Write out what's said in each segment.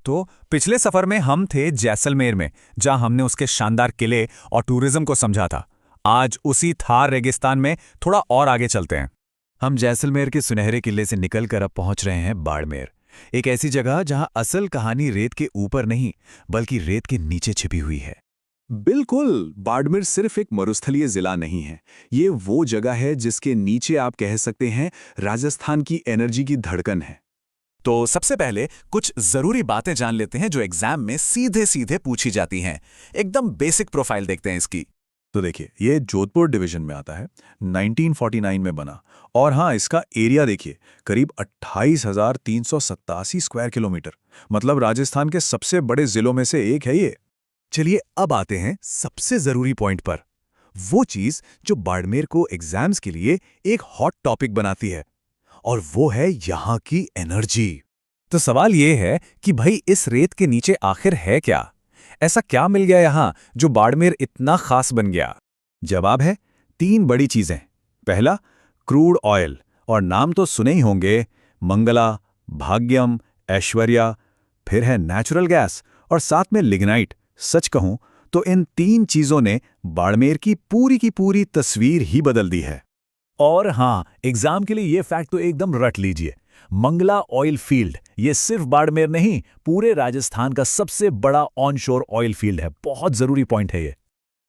तो पिछले सफर में हम थे जैसलमेर में, जहां हमने उसके शानदार किले और टूरिज्म को समझा था। आज उसी थार रेगिस्तान में थोड़ा और आगे चलते हैं। हम जैसलमेर के सुनहरे किले से निकलकर अब पहुंच रहे हैं बाड़मेर, एक ऐसी जगह जहां असल कहानी रेत के ऊपर नहीं बल्कि रेत के नीचे छिपी हुई है। बिल्कुल, बाड़मेर सिर्फ एक मरुस्थलीय जिला नहीं है। ये वो जगह है जिसके नीचे आप कह सकते हैं राजस्थान की एनर्जी की धड़कन है। तो सबसे पहले कुछ जरूरी बातें जान लेते हैं जो एग्जाम में सीधे सीधे पूछी जाती हैं। एकदम बेसिक प्रोफाइल देखते हैं इसकी। तो देखिए, ये जोधपुर डिवीजन में आता है, 1949 में बना। और हाँ, इसका एरिया देखिए, करीब 28,387 स्क्वायर किलोमीटर। मतलब राजस्थान के सबसे बड़े जिलों में से एक है ये। चलिए अब आते हैं सबसे जरूरी पॉइंट पर, वो चीज जो बाड़मेर को एग्जाम्स के लिए एक हॉट टॉपिक बनाती है, और वो है यहाँ की एनर्जी। तो सवाल ये है कि भाई इस रेत के नीचे आखिर है क्या? ऐसा क्या मिल गया यहाँ जो बाड़मेर इतना खास बन गया? जवाब है 3 बड़ी चीजें। पहला, क्रूड ऑयल, और नाम तो सुने ही होंगे, मंगला, भाग्यम, ऐश्वर्या। फिर है नेचुरल गैस, और साथ में लिग्नाइट। सच कहूं तो इन 3 चीजों ने बाड़मेर की पूरी तस्वीर ही बदल दी है। और हाँ, एग्जाम के लिए ये फैक्ट तो एकदम रट लीजिए, मंगला ऑयल फील्ड ये सिर्फ बाड़मेर नहीं, पूरे राजस्थान का सबसे बड़ा ऑनशोर ऑयल फील्ड है। बहुत जरूरी पॉइंट है ये।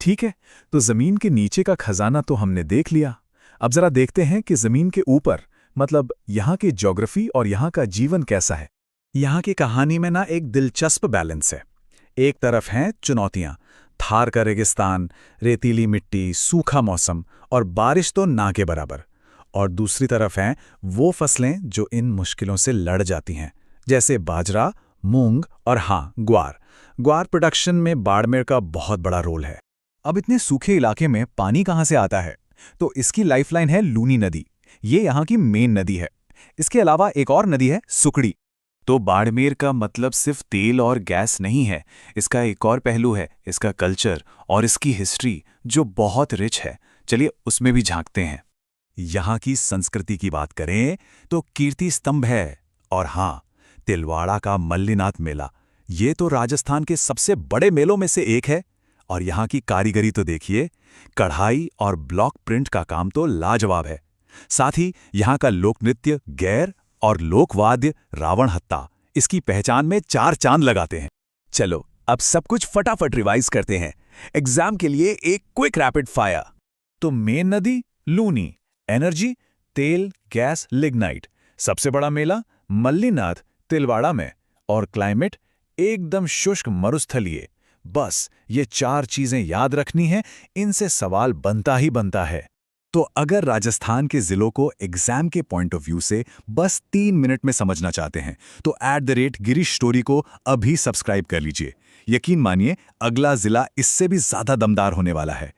ठीक है, तो जमीन के नीचे का खजाना तो हमने देख लिया। अब जरा देखते हैं कि जमीन के ऊपर, मतलब यहाँ की ज्योग्राफी और यहाँ का जीवन कैसा है। यहाँ की कहानी में ना एक दिलचस्प बैलेंस है। एक तरफ हैं चुनौतियां, थार का रेगिस्तान, रेतीली मिट्टी, सूखा मौसम और बारिश तो ना के बराबर। और दूसरी तरफ हैं वो फसलें जो इन मुश्किलों से लड़ जाती हैं, जैसे बाजरा, मूंग और हाँ, ग्वार। ग्वार प्रोडक्शन में बाड़मेर का बहुत बड़ा रोल है। अब इतने सूखे इलाके में पानी कहाँ से आता है? तो इसकी लाइफलाइन है लूनी नदी। ये यहाँ की मेन नदी है। इसके अलावा एक और नदी है सुकड़ी। तो बाड़मेर का मतलब सिर्फ तेल और गैस नहीं है, इसका एक और पहलू है, इसका कल्चर और इसकी हिस्ट्री जो बहुत रिच है। चलिए उसमें भी झांकते हैं। यहाँ की संस्कृति की बात करें तो कीर्ति स्तंभ है। और हाँ, तिलवाड़ा का मल्लीनाथ मेला, ये तो राजस्थान के सबसे बड़े मेलों में से एक है। और यहाँ की कारीगरी तो देखिए, कढ़ाई और ब्लॉक प्रिंट का काम तो लाजवाब है। साथ ही यहाँ का लोक नृत्य गैर और लोकवाद्य रावण हत्ता इसकी पहचान में 4 चांद लगाते हैं। चलो अब सब कुछ फटाफट रिवाइज करते हैं एग्जाम के लिए, एक क्विक रैपिड फायर। तो मेन नदी लूनी, एनर्जी तेल, गैस, लिग्नाइट। सबसे बड़ा मेला मल्लीनाथ तिलवाड़ा में, और क्लाइमेट एकदम शुष्क मरुस्थलीय। बस ये 4 चीजें याद रखनी है, इनसे सवाल बनता ही बनता है। तो अगर राजस्थान के जिलों को एग्जाम के पॉइंट ऑफ व्यू से बस 3 मिनट में समझना चाहते हैं तो @गिरीश स्टोरी को अभी सब्सक्राइब कर लीजिए। यकीन मानिए, अगला जिला इससे भी ज्यादा दमदार होने वाला है।